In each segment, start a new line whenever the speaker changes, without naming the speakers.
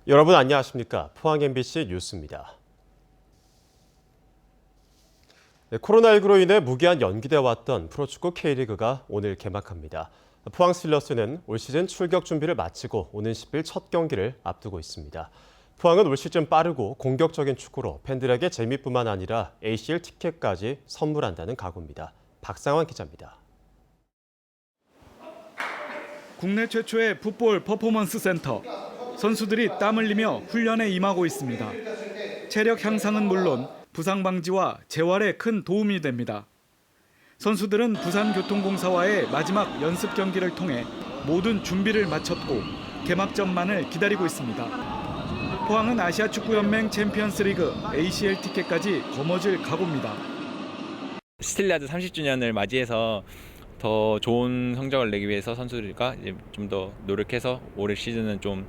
여러분 안녕하십니까? 포항 MBC 뉴스입니다. 코로나19로 인해 무기한 연기돼 왔던 프로축구 K리그가 오늘 개막합니다. 포항 스틸러스는 올 시즌 출격 준비를 마치고 오는 10일 첫 경기를 앞두고 있습니다. 포항은 올 시즌 빠르고 공격적인 축구로 팬들에게 재미뿐만 아니라 ACL 티켓까지 선물한다는 각오입니다. 박상환 기자입니다.
국내 최초의 풋볼 퍼포먼스 센터. 선수들이 땀 흘리며 훈련에 임하고 있습니다. 체력 향상은 물론 부상 방지와 재활에 큰 도움이 됩니다. 선수들은 부산교통공사와의 마지막 연습 경기를 통해 모든 준비를 마쳤고 개막전만을 기다리고 있습니다. 포항은 아시아축구연맹 챔피언스리그 ACL 티켓까지 거머쥘 각오입니다.
스틸리아드 30주년을 맞이해서 더 좋은 성적을 내기 위해서 선수들과 좀 더 노력해서 올해 시즌은 좀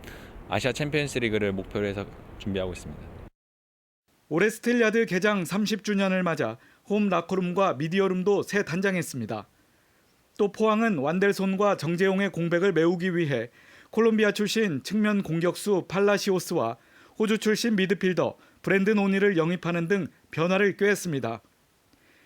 아시아 챔피언스리그를 목표로 해서 준비하고 있습니다.
올해 스틸리아드 개장 30주년을 맞아 홈 라커룸과 미디어룸도 새 단장했습니다. 또 포항은 완델손과 정재용의 공백을 메우기 위해 콜롬비아 출신 측면 공격수 팔라시오스와 호주 출신 미드필더 브랜든 오닐을 영입하는 등 변화를 꾀했습니다.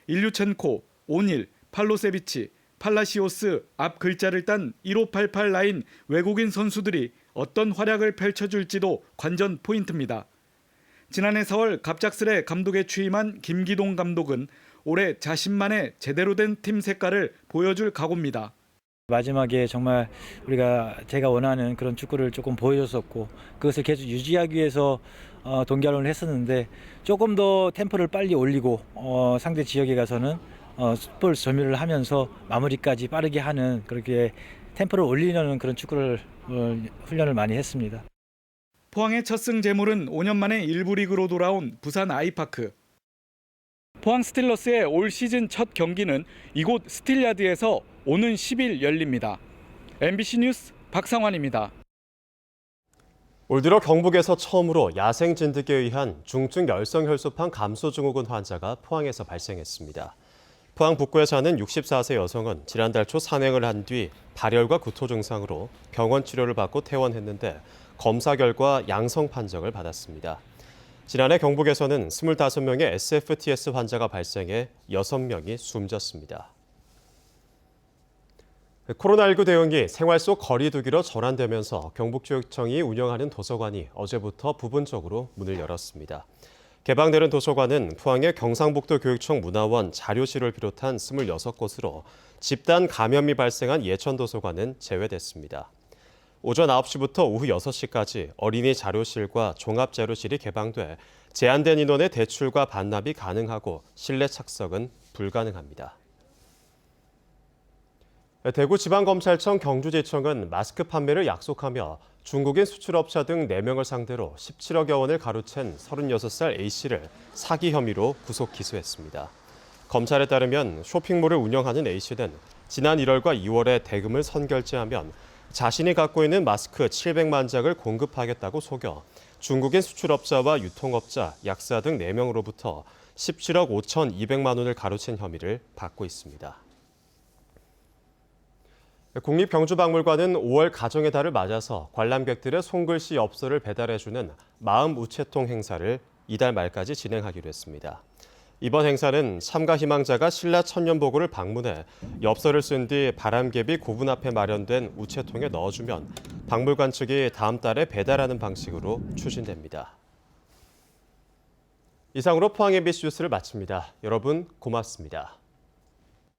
일류첸코, 오닐, 팔로세비치, 팔라시오스 앞 글자를 딴 1588 라인 외국인 선수들이 어떤 활약을 펼쳐줄지도 관전 포인트입니다. 지난해 4월 갑작스레 감독에 취임한 김기동 감독은 올해 자신만의 제대로 된 팀 색깔을 보여줄 각오입니다.
마지막에 정말 제가 원하는 그런 축구를 조금 보여줬었고 그것을 계속 유지하기 위해서 동결을 했었는데 조금 더 템포를 빨리 올리고 상대 지역에 가서는 풋볼 점유를 하면서 마무리까지 빠르게 하는 그렇게 템포를 올리려는 그런 축구를 훈련을 많이 했습니다.
포항의 첫 승 제물은 5년 만에 1부 리그로 돌아온 부산 아이파크. 포항 스틸러스의 올 시즌 첫 경기는 이곳 스틸리아드에서 오는 10일 열립니다. MBC 뉴스 박상환입니다.
올 들어 경북에서 처음으로 야생 진드기에 의한 중증 열성혈소판 감소 증후군 환자가 포항에서 발생했습니다. 포항 북구에 사는 64세 여성은 지난달 초 산행을 한 뒤 발열과 구토 증상으로 병원 치료를 받고 퇴원했는데 검사 결과 양성 판정을 받았습니다. 지난해 경북에서는 25명의 SFTS 환자가 발생해 6명이 숨졌습니다. 코로나19 대응이 생활 속 거리 두기로 전환되면서 경북교육청이 운영하는 도서관이 어제부터 부분적으로 문을 열었습니다. 개방되는 도서관은 포항의 경상북도 교육청 문화원 자료실을 비롯한 26곳으로 집단 감염이 발생한 예천도서관은 제외됐습니다. 오전 9시부터 오후 6시까지 어린이 자료실과 종합자료실이 개방돼 제한된 인원의 대출과 반납이 가능하고 실내 착석은 불가능합니다. 대구지방검찰청 경주지청은 마스크 판매를 약속하며 중국인 수출업자 등 4명을 상대로 17억여 원을 가로챈 36살 A씨를 사기 혐의로 구속 기소했습니다. 검찰에 따르면 쇼핑몰을 운영하는 A씨는 지난 1월과 2월에 대금을 선결제하면 자신이 갖고 있는 마스크 700만 장을 공급하겠다고 속여 중국인 수출업자와 유통업자, 약사 등 4명으로부터 17억 5,200만 원을 가로챈 혐의를 받고 있습니다. 국립경주박물관은 5월 가정의 달을 맞아서 관람객들의 손글씨 엽서를 배달해주는 마음 우체통 행사를 이달 말까지 진행하기로 했습니다. 이번 행사는 참가 희망자가 신라 천년보고를 방문해 엽서를 쓴 뒤 바람개비 고분 앞에 마련된 우체통에 넣어주면 박물관 측이 다음 달에 배달하는 방식으로 추진됩니다. 이상으로 포항 MBC 뉴스를 마칩니다. 여러분 고맙습니다.